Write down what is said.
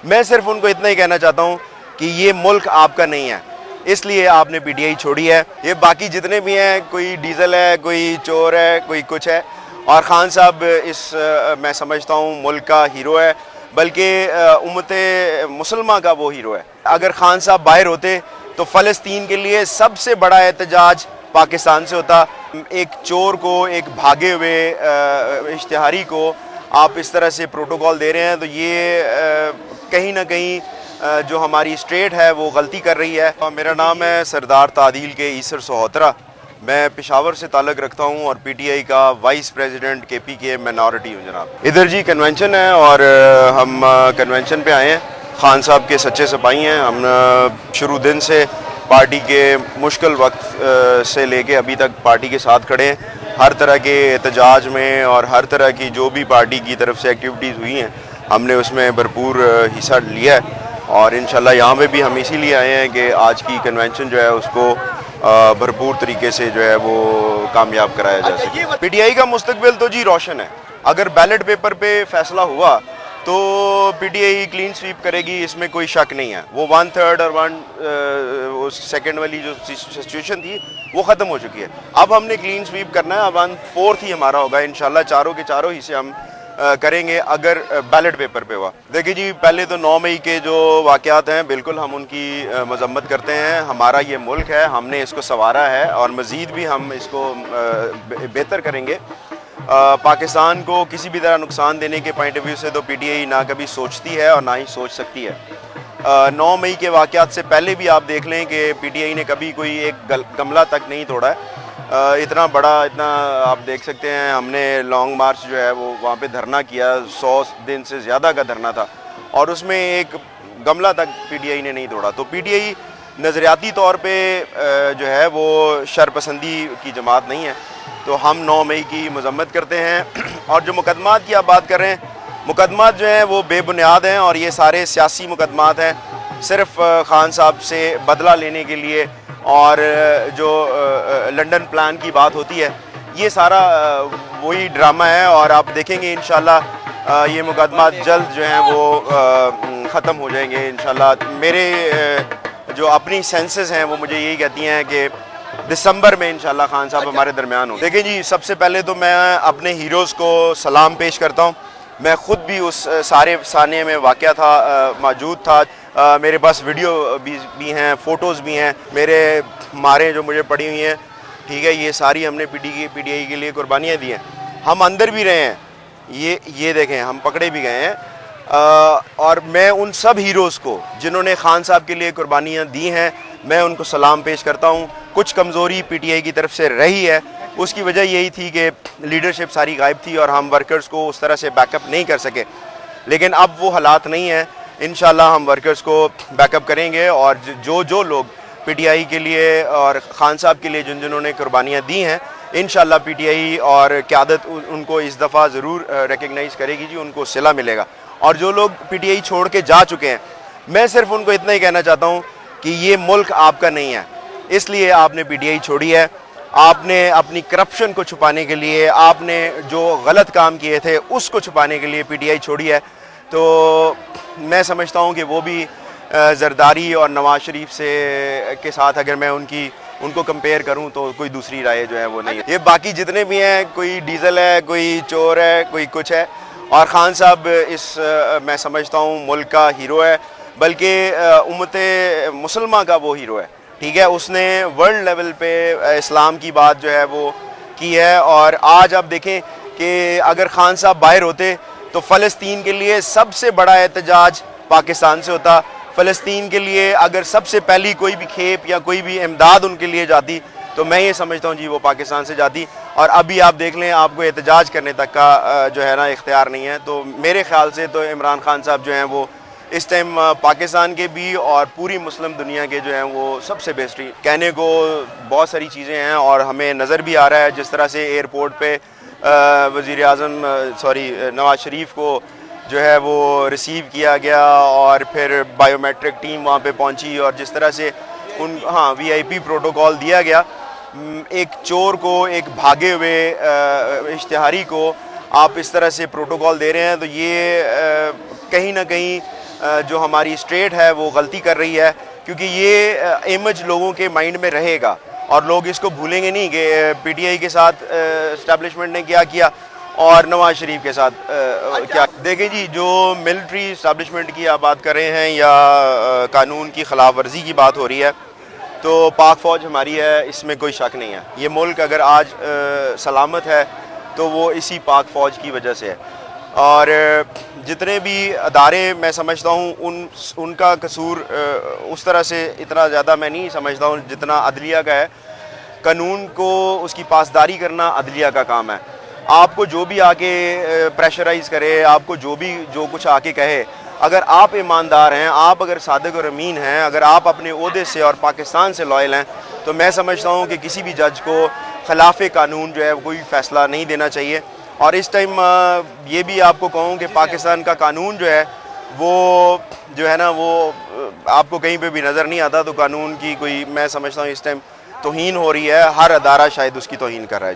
میں صرف ان کو اتنا ہی کہنا چاہتا ہوں کہ یہ ملک آپ کا نہیں ہے، اس لیے آپ نے پی ٹی آئی چھوڑی ہے۔ یہ باقی جتنے بھی ہیں، کوئی ڈیزل ہے، کوئی چور ہے، کوئی کچھ ہے، اور خان صاحب میں سمجھتا ہوں ملک کا ہیرو ہے، بلکہ امت مسلمہ کا وہ ہیرو ہے۔ اگر خان صاحب باہر ہوتے تو فلسطین کے لیے سب سے بڑا احتجاج پاکستان سے ہوتا۔ ایک چور کو، ایک بھاگے ہوئے اشتہاری کو آپ اس طرح سے پروٹوکول دے رہے ہیں، تو یہ کہیں نہ کہیں جو ہماری اسٹیٹ ہے وہ غلطی کر رہی ہے۔ میرا نام ہے سردار تعدیل کے ایسر سہوترا، میں پشاور سے تعلق رکھتا ہوں اور پی ٹی آئی کا وائس پریزیڈنٹ کے پی کے مائنورٹی ہوں جناب۔ ادھر جی کنونشن ہے اور ہم کنونشن پہ آئے ہیں، خان صاحب کے سچے سپاہی ہیں۔ ہم شروع دن سے پارٹی کے مشکل وقت سے لے کے ابھی تک پارٹی کے ساتھ کھڑے ہیں۔ ہر طرح کے احتجاج میں اور ہر طرح کی جو بھی پارٹی کی طرف سے ایکٹیویٹیز ہوئی ہیں، ہم نے اس میں بھرپور حصہ لیا ہے، اور انشاءاللہ یہاں پہ بھی ہم اسی لیے آئے ہیں کہ آج کی کنونشن جو ہے اس کو بھرپور طریقے سے جو ہے وہ کامیاب کرایا جا سکے۔ پی ٹی آئی کا مستقبل تو جی روشن ہے۔ اگر بیلٹ پیپر پہ فیصلہ ہوا تو P T I clean sweep کرے گی، اس میں کوئی شک نہیں ہے۔ وہ 1/3 اور 1/2 والی جو سچویشن تھی وہ ختم ہو چکی ہے۔ اب ہم نے کلین سویپ کرنا ہے، اب 1/4 ہی ہمارا ہوگا انشاءاللہ، چاروں کے چاروں ہی سے ہم کریں گے اگر بیلٹ پیپر پہ ہوا۔ دیکھیں جی، پہلے تو 9 مئی کے جو واقعات ہیں بالکل ہم ان کی مذمت کرتے ہیں۔ ہمارا یہ ملک ہے، ہم نے اس کو سنوارا ہے اور مزید بھی ہم اس کو بہتر کریں گے۔ پاکستان کو کسی بھی طرح نقصان دینے کے پوائنٹ آف ویو سے تو پی ٹی آئی نہ کبھی سوچتی ہے اور نہ ہی سوچ سکتی ہے۔ 9 مئی کے واقعات سے پہلے بھی آپ دیکھ لیں کہ پی ٹی آئی نے کبھی کوئی ایک گملہ تک نہیں توڑا ہے۔ اتنا بڑا، اتنا آپ دیکھ سکتے ہیں، ہم نے لانگ مارچ جو ہے وہ وہاں پہ دھرنا کیا، 100 دن سے زیادہ کا دھرنا تھا، اور اس میں ایک گملہ تک پی ٹی آئی نے نہیں توڑا۔ تو پی ٹی آئی نظریاتی طور پہ جو ہے وہ شرپسندی کی جماعت نہیں ہے، تو ہم 9 مئی کی مذمت کرتے ہیں۔ اور جو مقدمات کی آپ بات کر رہے ہیں، مقدمات جو ہیں وہ بے بنیاد ہیں، اور یہ سارے سیاسی مقدمات ہیں، صرف خان صاحب سے بدلہ لینے کے لیے، اور جو لنڈن پلان کی بات ہوتی ہے، یہ سارا وہی ڈرامہ ہے، اور آپ دیکھیں گے انشاءاللہ یہ مقدمات جلد جو ہیں وہ ختم ہو جائیں گے انشاءاللہ۔ میرے جو اپنی سینسز ہیں وہ مجھے یہی کہتی ہیں کہ دسمبر میں انشاءاللہ خان صاحب ہمارے درمیان ہوں۔ دیکھیں جی، سب سے پہلے تو میں اپنے ہیروز کو سلام پیش کرتا ہوں۔ میں خود بھی اس سارے افسانے میں واقع تھا، موجود تھا۔ میرے پاس ویڈیو بھی ہیں، فوٹوز بھی ہیں، میرے ماریں جو مجھے پڑی ہوئی ہیں، ٹھیک ہے، یہ ساری ہم نے پی ٹی آئی کے لیے قربانیاں دی ہیں۔ ہم اندر بھی رہے ہیں، یہ دیکھیں، ہم پکڑے بھی گئے ہیں، اور میں ان سب ہیروز کو جنہوں نے خان صاحب کے لیے قربانیاں دی ہیں، میں ان کو سلام پیش کرتا ہوں۔ کچھ کمزوری پی ٹی آئی کی طرف سے رہی ہے، اس کی وجہ یہی تھی کہ لیڈرشپ ساری غائب تھی اور ہم ورکرز کو اس طرح سے بیک اپ نہیں کر سکے، لیکن اب وہ حالات نہیں ہیں۔ انشاءاللہ ہم ورکرز کو بیک اپ کریں گے، اور جو لوگ پی ٹی آئی کے لیے اور خان صاحب کے لیے جنہوں نے قربانیاں دی ہیں، انشاءاللہ پی ٹی آئی اور قیادت ان کو اس دفعہ ضرور ریکگنائز کرے گی، جی ان کو صلہ ملے گا۔ اور جو لوگ پی ٹی آئی چھوڑ کے جا چکے ہیں، میں صرف ان کو اتنا ہی کہنا چاہتا ہوں کہ یہ ملک آپ کا نہیں ہے، اس لیے آپ نے پی ٹی آئی چھوڑی ہے۔ آپ نے اپنی کرپشن کو چھپانے کے لیے، آپ نے جو غلط کام کیے تھے اس کو چھپانے کے لیے پی ٹی آئی چھوڑی ہے۔ تو میں سمجھتا ہوں کہ وہ بھی زرداری اور نواز شریف کے ساتھ اگر میں ان کو کمپیئر کروں تو کوئی دوسری رائے جو ہے وہ نہیں ہے۔ یہ باقی جتنے بھی ہیں، کوئی ڈیزل ہے، کوئی چور ہے، کوئی کچھ ہے، اور خان صاحب میں سمجھتا ہوں ملک کا ہیرو ہے، بلکہ امت مسلمہ کا وہ ہیرو ہے، ٹھیک ہے۔ اس نے ورلڈ لیول پہ اسلام کی بات جو ہے وہ کی ہے، اور آج آپ دیکھیں کہ اگر خان صاحب باہر ہوتے تو فلسطین کے لیے سب سے بڑا احتجاج پاکستان سے ہوتا۔ فلسطین کے لیے اگر سب سے پہلی کوئی بھی کھیپ یا کوئی بھی امداد ان کے لیے جاتی تو میں یہ سمجھتا ہوں جی وہ پاکستان سے جاتی، اور ابھی آپ دیکھ لیں آپ کو احتجاج کرنے تک کا جو ہے نا اختیار نہیں ہے۔ تو میرے خیال سے تو عمران خان صاحب جو ہیں وہ اس ٹائم پاکستان کے بھی اور پوری مسلم دنیا کے جو ہیں وہ سب سے بہترین، کہنے کو بہت ساری چیزیں ہیں، اور ہمیں نظر بھی آ رہا ہے جس طرح سے ایئرپورٹ پہ وزیر اعظم نواز شریف کو جو ہے وہ ریسیو کیا گیا، اور پھر بائیو میٹرک ٹیم وہاں پہ پہنچی، اور جس طرح سے وی آئی پی پروٹوکول دیا گیا۔ ایک چور کو، ایک بھاگے ہوئے اشتہاری کو آپ اس طرح سے پروٹوکول دے رہے ہیں، تو یہ کہیں نہ کہیں جو ہماری اسٹیٹ ہے وہ غلطی کر رہی ہے، کیونکہ یہ امیج لوگوں کے مائنڈ میں رہے گا اور لوگ اس کو بھولیں گے نہیں کہ پی ٹی آئی کے ساتھ اسٹیبلشمنٹ نے کیا اور نواز شریف کے ساتھ کیا۔ دیکھیں جی، جو ملٹری اسٹیبلشمنٹ کی آپ بات کر رہے ہیں یا قانون کی خلاف ورزی کی بات ہو رہی ہے، تو پاک فوج ہماری ہے، اس میں کوئی شک نہیں ہے۔ یہ ملک اگر آج سلامت ہے تو وہ اسی پاک فوج کی وجہ سے ہے، اور جتنے بھی ادارے میں سمجھتا ہوں ان کا قصور اس طرح سے اتنا زیادہ میں نہیں سمجھتا ہوں جتنا عدلیہ کا ہے۔ قانون کو اس کی پاسداری کرنا عدلیہ کا کام ہے۔ آپ کو جو بھی آ کے پریشرائز کرے، آپ کو جو کچھ آ کے کہے، اگر آپ ایماندار ہیں، آپ اگر صادق اور امین ہیں، اگر آپ اپنے عہدے سے اور پاکستان سے لائل ہیں، تو میں سمجھتا ہوں کہ کسی بھی جج کو خلاف قانون جو ہے کوئی فیصلہ نہیں دینا چاہیے۔ اور اس ٹائم یہ بھی آپ کو کہوں کہ پاکستان کا قانون جو ہے وہ جو ہے نا وہ آپ کو کہیں پہ بھی نظر نہیں آتا، تو قانون کی کوئی میں سمجھتا ہوں اس ٹائم توہین ہو رہی ہے، ہر ادارہ شاید اس کی توہین کر رہا ہے۔